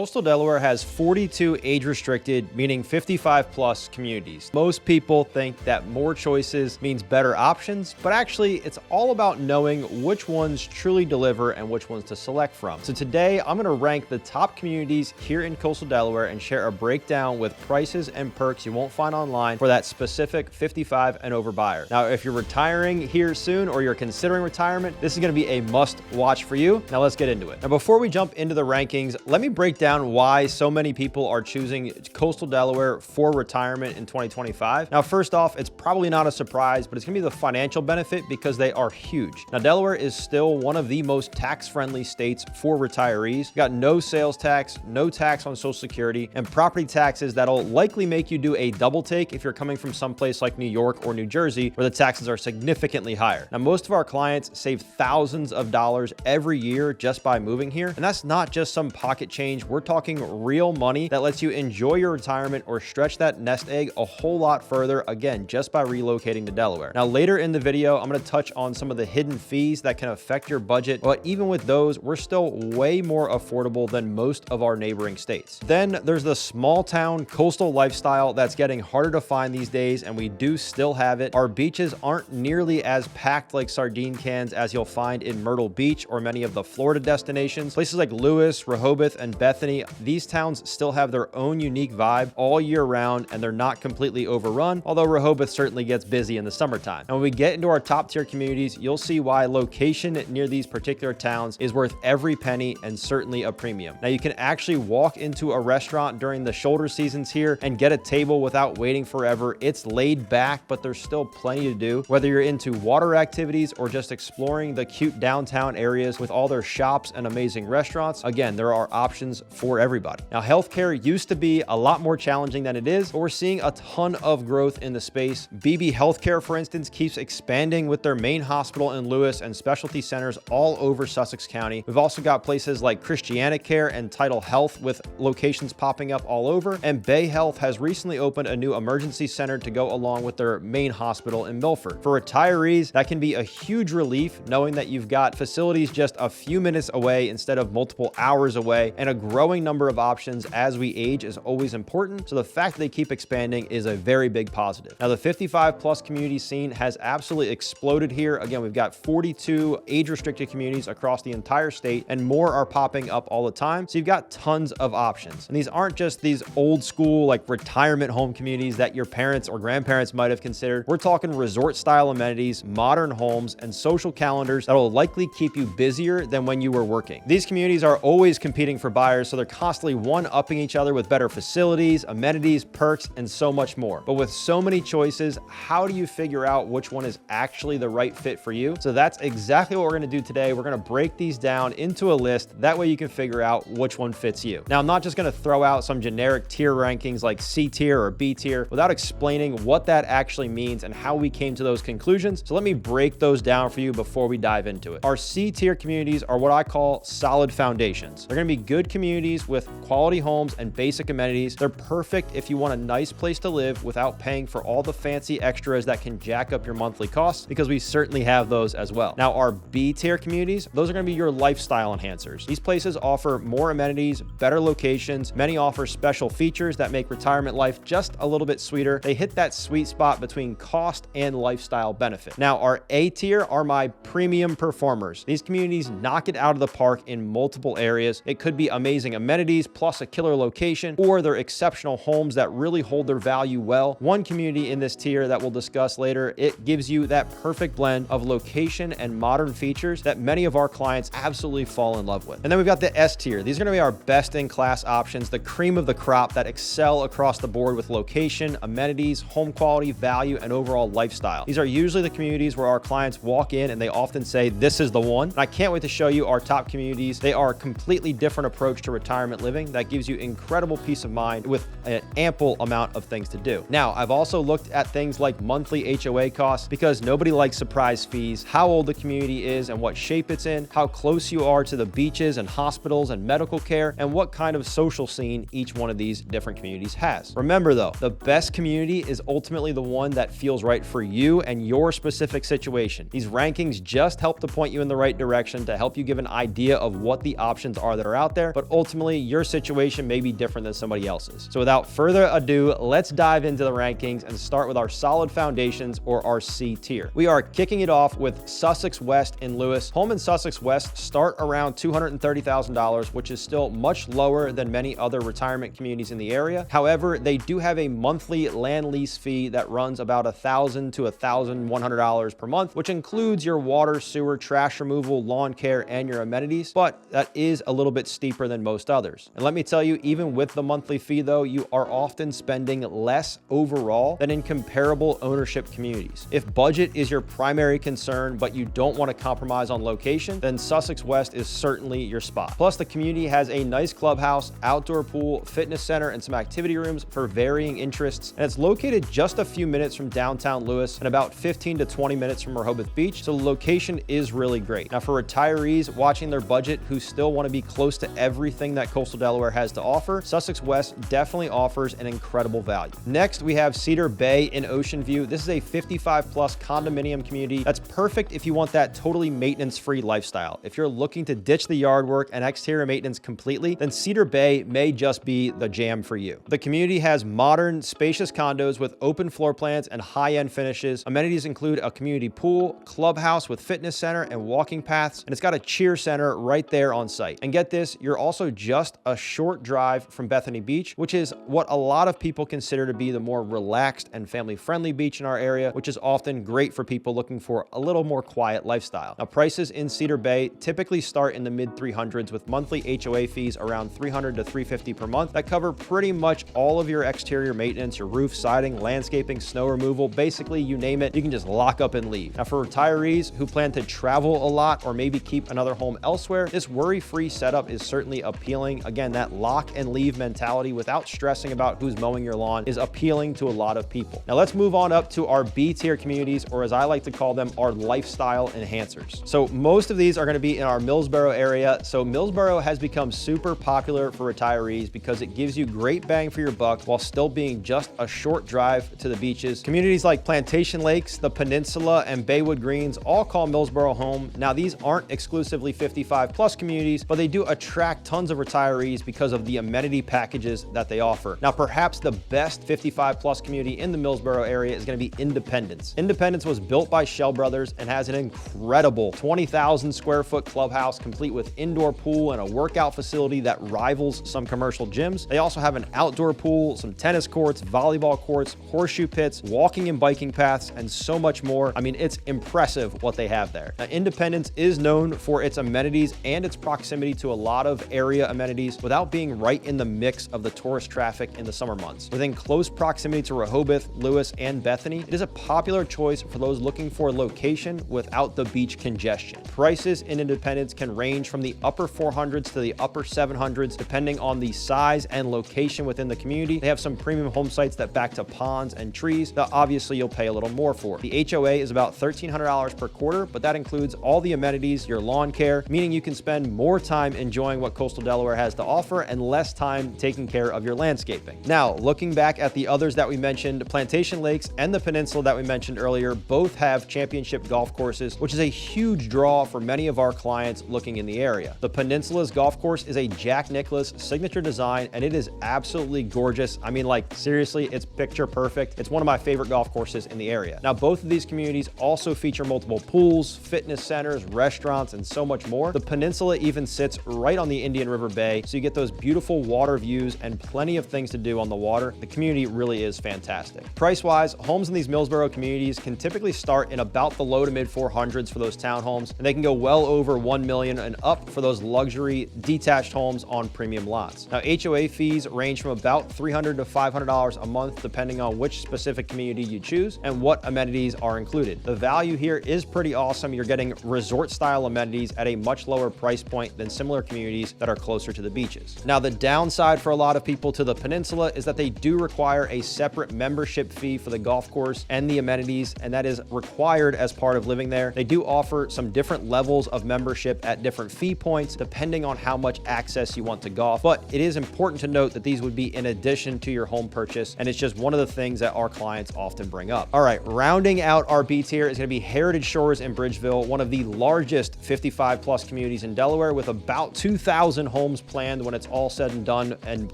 Coastal Delaware has 42 age-restricted, meaning 55-plus communities. Most people think that more choices means better options, but actually it's all about knowing which ones truly deliver and which ones to select from. So today I'm going to rank the top communities here in Coastal Delaware and share a breakdown with prices and perks you won't find online for that specific 55 and over buyer. Now, if you're retiring here soon or you're considering retirement, this is going to be a must-watch for you. Now let's get into it. Now, before we jump into the rankings, let me break down why so many people are choosing Coastal Delaware for retirement in 2025. Now, first off, it's probably not a surprise, but it's gonna be the financial benefit because they are huge. Now, Delaware is still one of the most tax-friendly states for retirees. You got no sales tax, no tax on Social Security, and property taxes that'll likely make you do a double take if you're coming from someplace like New York or New Jersey, where the taxes are significantly higher. Now, most of our clients save thousands of dollars every year just by moving here, and that's not just some pocket change. We're talking real money that lets you enjoy your retirement or stretch that nest egg a whole lot further, again, just by relocating to Delaware. Now, later in the video, I'm going to touch on some of the hidden fees that can affect your budget, but even with those, we're still way more affordable than most of our neighboring states. Then there's the small town coastal lifestyle that's getting harder to find these days, and we do still have it. Our beaches aren't nearly as packed like sardine cans as you'll find in Myrtle Beach or many of the Florida destinations. Places like Lewes, Rehoboth, and Bethany, these towns still have their own unique vibe all year round, and they're not completely overrun, although Rehoboth certainly gets busy in the summertime. And when we get into our top tier communities, you'll see why location near these particular towns is worth every penny and certainly a premium. Now, you can actually walk into a restaurant during the shoulder seasons here and get a table without waiting forever. It's laid back, but there's still plenty to do. Whether you're into water activities or just exploring the cute downtown areas with all their shops and amazing restaurants, again, there are options for everybody. Now, healthcare used to be a lot more challenging than it is, but we're seeing a ton of growth in the space. BB Healthcare, for instance, keeps expanding with their main hospital in Lewes and specialty centers all over Sussex County. We've also got places like Christiana Care and Title Health with locations popping up all over, and Bay Health has recently opened a new emergency center to go along with their main hospital in Milford. For retirees, that can be a huge relief knowing that you've got facilities just a few minutes away instead of multiple hours away, and a growing number of options as we age is always important. So the fact that they keep expanding is a very big positive. Now, the 55 plus community scene has absolutely exploded here. Again, we've got 42 age restricted communities across the entire state, and more are popping up all the time. So you've got tons of options. And these aren't just these old school like retirement home communities that your parents or grandparents might have considered. We're talking resort style amenities, modern homes, and social calendars that will likely keep you busier than when you were working. These communities are always competing for buyers, so they're constantly one-upping each other with better facilities, amenities, perks, and so much more. But with so many choices, how do you figure out which one is actually the right fit for you? So that's exactly what we're going to do today. We're going to break these down into a list. That way you can figure out which one fits you. Now, I'm not just going to throw out some generic tier rankings like C tier or B tier without explaining what that actually means and how we came to those conclusions. So let me break those down for you before we dive into it. Our C tier communities are what I call solid foundations. They're going to be good communities with quality homes and basic amenities. They're perfect if you want a nice place to live without paying for all the fancy extras that can jack up your monthly costs, because we certainly have those as well. Now, our B tier communities, those are going to be your lifestyle enhancers. These places offer more amenities, better locations. Many offer special features that make retirement life just a little bit sweeter. They hit that sweet spot between cost and lifestyle benefit. Now, our A tier are my premium performers. These communities knock it out of the park in multiple areas. It could be amazing amenities plus a killer location, or they're exceptional homes that really hold their value well. One community in this tier that we'll discuss later, it gives you that perfect blend of location and modern features that many of our clients absolutely fall in love with. And then we've got the S tier. These are going to be our best in class options, the cream of the crop that excel across the board with location, amenities, home quality, value, and overall lifestyle. These are usually the communities where our clients walk in and they often say, this is the one. And I can't wait to show you our top communities. They are a completely different approach to retirement living that gives you incredible peace of mind with an ample amount of things to do. Now, I've also looked at things like monthly HOA costs, because nobody likes surprise fees, how old the community is and what shape it's in, how close you are to the beaches and hospitals and medical care, and what kind of social scene each one of these different communities has. Remember though, the best community is ultimately the one that feels right for you and your specific situation. These rankings just help to point you in the right direction to help you give an idea of what the options are that are out there, but ultimately ultimately your situation may be different than somebody else's. So without further ado, let's dive into the rankings and start with our solid foundations, or our C tier. We are kicking it off with Sussex West in Lewes. Home in Sussex West start around $230,000, which is still much lower than many other retirement communities in the area. However, they do have a monthly land lease fee that runs about $1,000 to $1,100 per month, which includes your water, sewer, trash removal, lawn care, and your amenities, but that is a little bit steeper than most others. And let me tell you, even with the monthly fee though, you are often spending less overall than in comparable ownership communities. If budget is your primary concern, but you don't want to compromise on location, then Sussex West is certainly your spot. Plus, the community has a nice clubhouse, outdoor pool, fitness center, and some activity rooms for varying interests. And it's located just a few minutes from downtown Lewes and about 15 to 20 minutes from Rehoboth Beach. So the location is really great. Now, for retirees watching their budget who still want to be close to everything that Coastal Delaware has to offer, Sussex West definitely offers an incredible value. Next, we have Cedar Bay in Ocean View. This is a 55+ condominium community that's perfect if you want that totally maintenance-free lifestyle. If you're looking to ditch the yard work and exterior maintenance completely, then Cedar Bay may just be the jam for you. The community has modern, spacious condos with open floor plans and high-end finishes. Amenities include a community pool, clubhouse with fitness center and walking paths, and it's got a cheer center right there on site. And get this, you're also just a short drive from Bethany Beach, which is what a lot of people consider to be the more relaxed and family-friendly beach in our area, which is often great for people looking for a little more quiet lifestyle. Now, prices in Cedar Bay typically start in the mid 300s with monthly HOA fees around $300 to $350 per month that cover pretty much all of your exterior maintenance, your roof, siding, landscaping, snow removal, basically you name it, you can just lock up and leave. Now, for retirees who plan to travel a lot or maybe keep another home elsewhere, this worry-free setup is certainly appealing. Again, that lock and leave mentality without stressing about who's mowing your lawn is appealing to a lot of people. Now let's move on up to our B tier communities, or as I like to call them, our lifestyle enhancers. So most of these are going to be in our Millsboro area. So Millsboro has become super popular for retirees because it gives you great bang for your buck while still being just a short drive to the beaches. Communities like Plantation Lakes, the Peninsula, and Baywood Greens all call Millsboro home. Now these aren't exclusively 55+ communities, but they do attract tons of retirees because of the amenity packages that they offer. Now perhaps the best 55+ community in the Millsboro area is going to be Independence. Independence was built by Shell Brothers and has an incredible 20,000 square foot clubhouse complete with indoor pool and a workout facility that rivals some commercial gyms. They also have an outdoor pool, some tennis courts, volleyball courts, horseshoe pits, walking and biking paths, and so much more. I mean, it's impressive what they have there. Now, Independence is known for its amenities and its proximity to a lot of area amenities without being right in the mix of the tourist traffic in the summer months. Within close proximity to Rehoboth, Lewes, and Bethany, it is a popular choice for those looking for location without the beach congestion. Prices in Independence can range from the upper 400s to the upper 700s, depending on the size and location within the community. They have some premium home sites that back to ponds and trees that obviously you'll pay a little more for. The HOA is about $1,300 per quarter, but that includes all the amenities, your lawn care, meaning you can spend more time enjoying what Coastal Delaware has to offer and less time taking care of your landscaping. Now, looking back at the others that we mentioned, Plantation Lakes and the Peninsula that we mentioned earlier both have championship golf courses, which is a huge draw for many of our clients looking in the area. The Peninsula's golf course is a Jack Nicklaus signature design, and it is absolutely gorgeous. I mean, like, seriously, it's picture perfect. It's one of my favorite golf courses in the area. Now, both of these communities also feature multiple pools, fitness centers, restaurants, and so much more. The Peninsula even sits right on the Indian River Bay, so you get those beautiful water views and plenty of things to do on the water. The community really is fantastic. Price-wise, homes in these Millsboro communities can typically start in about the low to mid 400s for those townhomes, and they can go well over $1 million and up for those luxury detached homes on premium lots. Now, HOA fees range from about $300 to $500 a month, depending on which specific community you choose and what amenities are included. The value here is pretty awesome. You're getting resort-style amenities at a much lower price point than similar communities that are closer to the beaches. Now, the downside for a lot of people to the Peninsula is that they do require a separate membership fee for the golf course and the amenities, and that is required as part of living there. They do offer some different levels of membership at different fee points, depending on how much access you want to golf. But it is important to note that these would be in addition to your home purchase, and it's just one of the things that our clients often bring up. All right, rounding out our B tier is going to be Heritage Shores in Bridgeville, one of the largest 55+ communities in Delaware with about 2,000 homes planned when it's all said and done and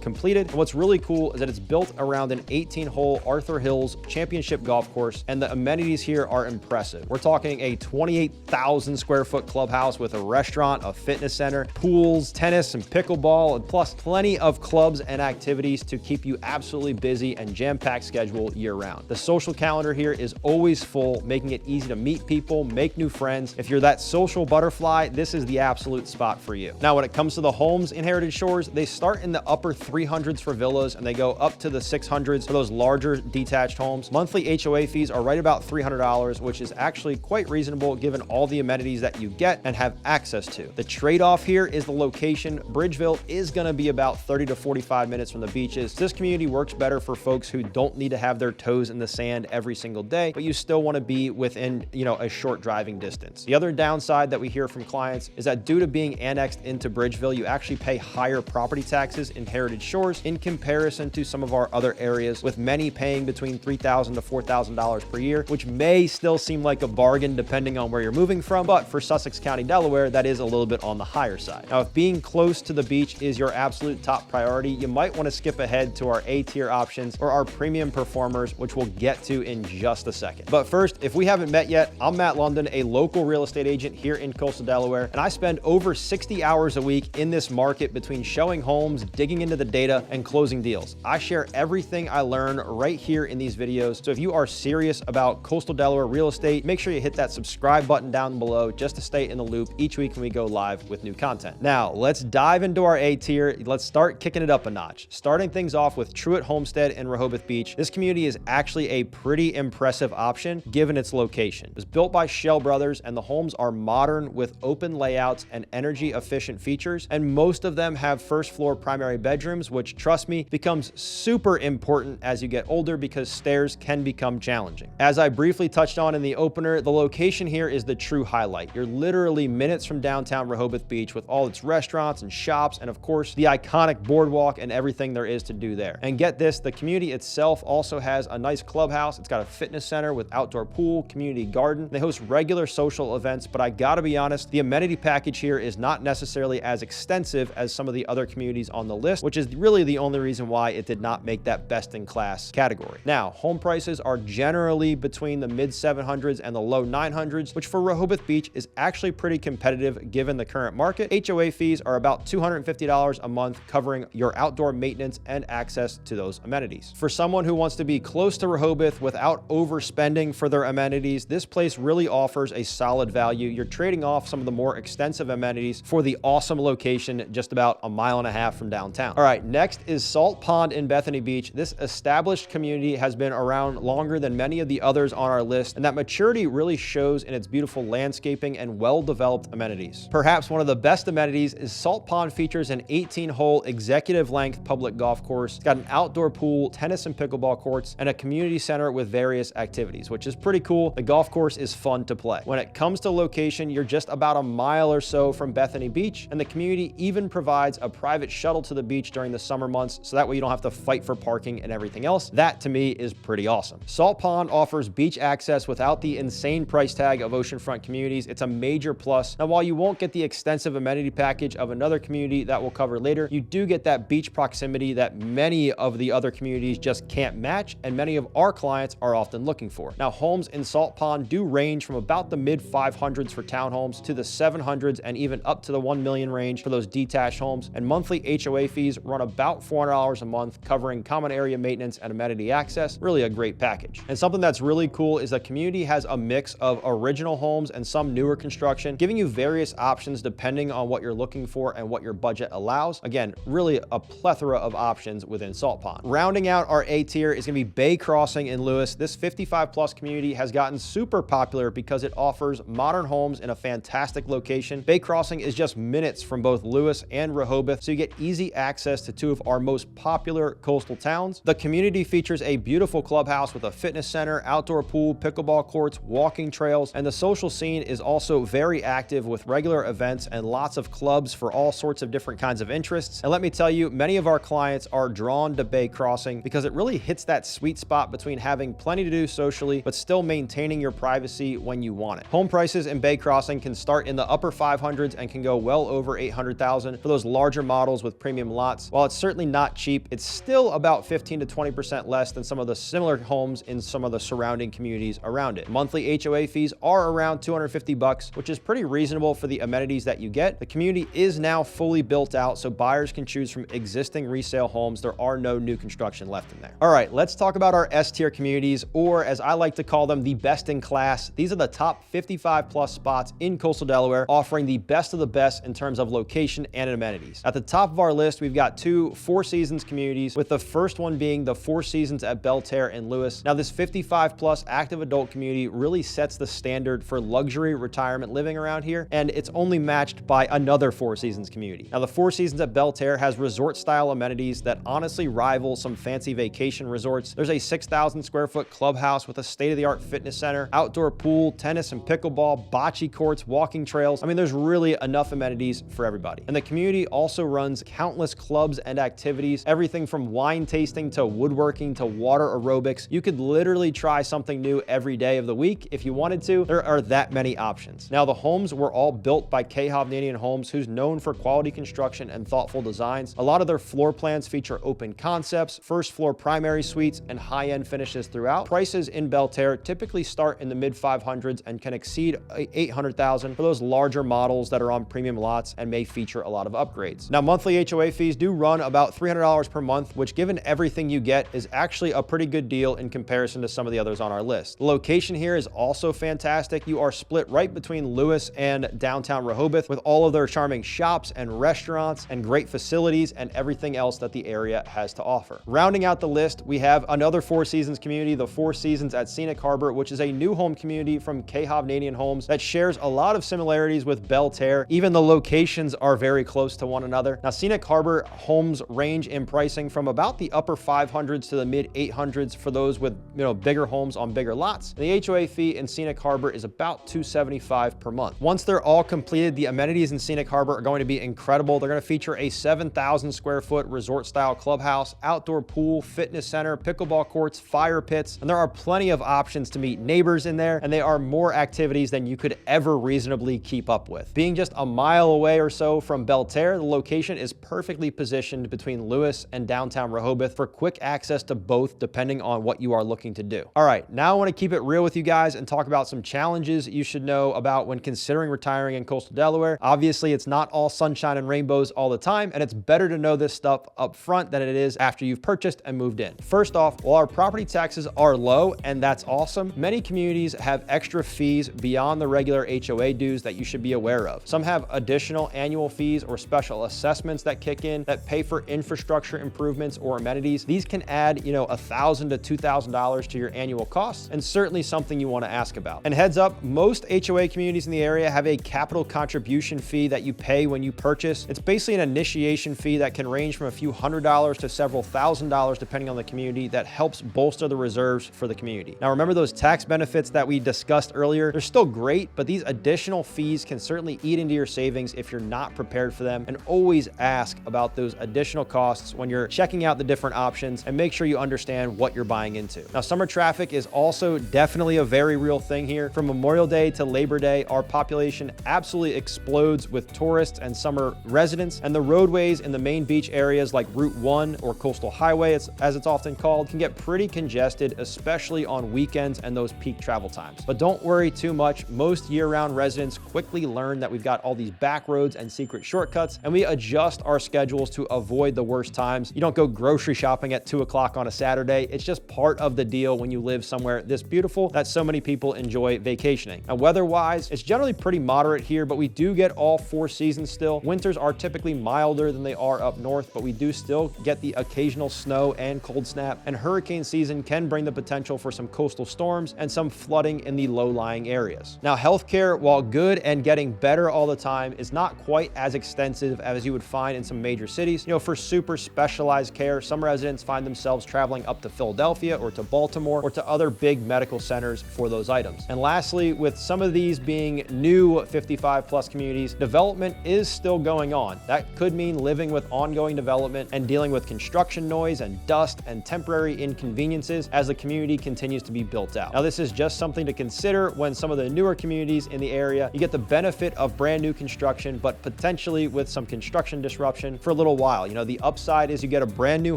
completed. And what's really cool is that it's built around an 18-hole Arthur Hills Championship golf course, and the amenities here are impressive. We're talking a 28,000 square foot clubhouse with a restaurant, a fitness center, pools, tennis and pickleball, and plus plenty of clubs and activities to keep you absolutely busy and jam-packed schedule year-round. The social calendar here is always full, making it easy to meet people, make new friends. If you're that social butterfly, this is the absolute spot for you. Now, when it comes to the homes in Heritage Shores, they start in the upper 300s for villas and they go up to the 600s for those larger detached homes. Monthly HOA fees are right about $300, which is actually quite reasonable given all the amenities that you get and have access to. The trade-off here is the location. Bridgeville is going to be about 30 to 45 minutes from the beaches. This community works better for folks who don't need to have their toes in the sand every single day, but you still want to be within, a short driving distance. The other downside that we hear from clients is that due to being annexed into Bridgeville, you actually pay higher property taxes in Heritage Shores in comparison to some of our other areas, with many paying between $3,000 to $4,000 per year, which may still seem like a bargain depending on where you're moving from, but for Sussex County, Delaware, that is a little bit on the higher side. Now, if being close to the beach is your absolute top priority, you might want to skip ahead to our A-tier options or our premium performers, which we'll get to in just a second. But first, if we haven't met yet, I'm Matt Lunden, a local real estate agent here in Coastal Delaware, and I spend over 60 hours a week in this market between showing homes, digging into the data, and closing deals. I share everything I learn right here in these videos. So if you are serious about Coastal Delaware real estate, make sure you hit that subscribe button down below just to stay in the loop each week when we go live with new content. Now, let's dive into our A tier. Let's start kicking it up a notch. Starting things off with Truett Homestead in Rehoboth Beach. This community is actually a pretty impressive option given its location. It was built by Shell Brothers, and the homes are modern with open layouts and energy efficient features, and most of them have first floor primary bedrooms, which, trust me, becomes super important as you get older because stairs can become challenging. As I briefly touched on in the opener, the location here is the true highlight. You're literally minutes from downtown Rehoboth Beach with all its restaurants and shops, and of course the iconic boardwalk and everything there is to do there. And get this, the community itself also has a nice clubhouse. It's got a fitness center with outdoor pool, community garden. They host regular social events, but I gotta be honest, the amenity package here is not necessarily as extensive as some of the other communities on the list, which is really the only reason why it did not make that best in class category. Now, home prices are generally between the mid 700s and the low 900s, which for Rehoboth Beach is actually pretty competitive given the current market. HOA fees are about $250 a month, covering your outdoor maintenance and access to those amenities. For someone who wants to be close to Rehoboth without overspending for their amenities, this place really offers a solid value. You're trading off some of the more extensive amenities for the awesome location just about 1.5 miles from downtown. All right, next is Salt Pond in Bethany Beach. This established community has been around longer than many of the others on our list, and that maturity really shows in its beautiful landscaping and well-developed amenities. Perhaps one of the best amenities is Salt Pond features an 18-hole executive-length public golf course. It's got an outdoor pool, tennis and pickleball courts, and a community center with various activities, which is pretty cool. The golf course is fun to play. When it comes to location, you're just about 1 mile or so from Bethany Beach, and the community even provides a private shuttle to the beach during the summer months, so that way you don't have to fight for parking and everything else. That to me is pretty awesome. Salt Pond offers beach access without the insane price tag of oceanfront communities. It's a major plus. Now, while you won't get the extensive amenity package of another community that we'll cover later, you do get that beach proximity that many of the other communities just can't match, and many of our clients are often looking for. Now, homes in Salt Pond do range from about the mid 500s for townhomes to the 700s and even up to the 1 million range for those detached homes, and monthly HOA fees run about $400 a month, covering common area maintenance and amenity access. Really a great package. And something that's really cool is the community has a mix of original homes and some newer construction, giving you various options depending on what you're looking for and what your budget allows. Again, really a plethora of options within Salt Pond. Rounding out our A tier is gonna be Bay Crossing in Lewes. This 55+ community has gotten super popular because it offers modern homes in a fantastic location. Bay Crossing is just minutes from both Lewes and Rehoboth, so you get easy access to two of our most popular coastal towns. The community features a beautiful clubhouse with a fitness center, outdoor pool, pickleball courts, walking trails, and the social scene is also very active with regular events and lots of clubs for all sorts of different kinds of interests. And let me tell you, many of our clients are drawn to Bay Crossing because it really hits that sweet spot between having plenty to do socially, but still maintaining your privacy when you want it. Home prices in Bay Crossing can start in the upper 500s and can go well over $800,000 $200,000 for those larger models with premium lots. While it's certainly not cheap, it's still about 15 to 20% less than some of the similar homes in some of the surrounding communities around it. Monthly HOA fees are around $250, which is pretty reasonable for the amenities that you get. The community is now fully built out, so buyers can choose from existing resale homes. There are no new construction left in there. All right, let's talk about our S-tier communities, or as I like to call them, the best in class. These are the top 55 plus spots in coastal Delaware, offering the best of the best in terms of location and amenities. At the top of our list, we've got two Four Seasons communities, with the first one being the Four Seasons at Belterre in Lewes. Now, this 55 plus active adult community really sets the standard for luxury retirement living around here, and it's only matched by another Four Seasons community. Now, the Four Seasons at Belterre has resort style amenities that honestly rival some fancy vacation resorts. There's a 6,000 square foot clubhouse with a state-of-the-art fitness center, outdoor pool, tennis and pickleball, bocce courts, walking trails. I mean, there's really enough amenities for everybody. And the community also runs countless clubs and activities, everything from wine tasting to woodworking to water aerobics. You could literally try something new every day of the week if you wanted to. There are that many options. Now, the homes were all built by Hovnanian Homes, who's known for quality construction and thoughtful designs. A lot of their floor plans feature open concepts, first floor primary suites, and high-end finishes throughout. Prices in Belterre typically start in the mid 500s and can exceed $800,000 for those larger models that are on premium lots and may feature a lot of upgrades. Now, monthly HOA fees do run about $300 per month, which, given everything you get, is actually a pretty good deal in comparison to some of the others on our list. The location here is also fantastic. You are split right between Lewes and downtown Rehoboth, with all of their charming shops and restaurants and great facilities and everything else that the area has to offer. Rounding out the list, we have another Four Seasons community, the Four Seasons at Scenic Harbor, which is a new home community from Hovnanian Homes that shares a lot of similarities with Belterre. Even the locations are very close to one another. Now, Scenic Harbor homes range in pricing from about the upper 500s to the mid 800s for those with, bigger homes on bigger lots. And the HOA fee in Scenic Harbor is about $275 per month. Once they're all completed, the amenities in Scenic Harbor are going to be incredible. They're going to feature a 7,000 square foot resort style clubhouse, outdoor pool, fitness center, pickleball courts, fire pits, and there are plenty of options to meet neighbors in there, and they are more activities than you could ever reasonably keep up with. Being just a mile away or so from Belterre, the location is perfectly positioned between Lewes and downtown Rehoboth for quick access to both, depending on what you are looking to do. All right, now I want to keep it real with you guys and talk about some challenges you should know about when considering retiring in coastal Delaware. Obviously, it's not all sunshine and rainbows all the time, and it's better to know this stuff up front than it is after you've purchased and moved in. First off, while our property taxes are low, and that's awesome, many communities have extra fees beyond the regular HOA dues that you should be aware of. Some have additional annual fees or special assessments that kick in that pay for infrastructure improvements or amenities. These can add, $1,000 to $2,000 to your annual costs, and certainly something you want to ask about. And heads up, most HOA communities in the area have a capital contribution fee that you pay when you purchase. It's basically an initiation fee that can range from a few $100s to several $1,000s depending on the community, that helps bolster the reserves for the community. Now, remember those tax benefits that we discussed earlier? They're still great, but these additional fees can certainly eat into your savings if you're not prepared for them. And always ask about those additional costs when you're checking out the different options, and make sure you understand what you're buying into. Now, summer traffic is also definitely a very real thing here. From Memorial Day to Labor Day, our population absolutely explodes with tourists and summer residents, and the roadways in the main beach areas like Route 1 or Coastal Highway, as it's often called, can get pretty congested, especially on weekends and those peak travel times. But don't worry too much. Most year-round residents quickly learn that we've got all these back roads and secret shortcuts, and we adjust our schedules to avoid the worst times. You don't go grocery shopping at 2 o'clock on a Saturday. It's just part of the deal when you live somewhere this beautiful that so many people enjoy vacationing. Now, weather-wise, it's generally pretty moderate here, but we do get all 4 seasons still. Winters are typically milder than they are up north, but we do still get the occasional snow and cold snap, and hurricane season can bring the potential for some coastal storms and some flooding in the low-lying areas. Now, healthcare, while good and getting better all the time, is not quite as extensive as you would find in some major cities. For super specialized care, some residents find themselves traveling up to Philadelphia or to Baltimore or to other big medical centers for those items. And lastly, with some of these being new 55 plus communities, development is still going on. That could mean living with ongoing development and dealing with construction noise and dust and temporary inconveniences as the community continues to be built out. Now, this is just something to consider when some of the newer communities in the area, you get the benefit of brand new construction, but potentially potentially with some construction disruption for a little while. You know, the upside is you get a brand new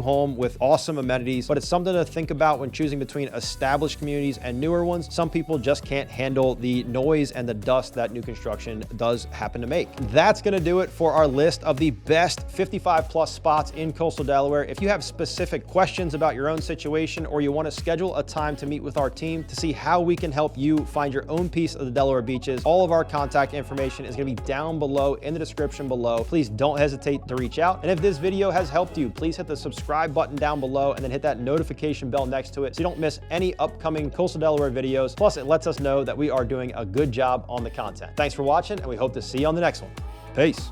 home with awesome amenities, but it's something to think about when choosing between established communities and newer ones. Some people just can't handle the noise and the dust that new construction does happen to make. That's gonna do it for our list of the best 55 plus spots in coastal Delaware. If you have specific questions about your own situation, or you want to schedule a time to meet with our team to see how we can help you find your own piece of the Delaware beaches, all of our contact information is going to be down below in the description below. Please don't hesitate to reach out. And if this video has helped you, please hit the subscribe button down below and then hit that notification bell next to it so you don't miss any upcoming coastal Delaware videos. Plus, it lets us know that we are doing a good job on the content. Thanks for watching, and we hope to see you on the next one. Peace.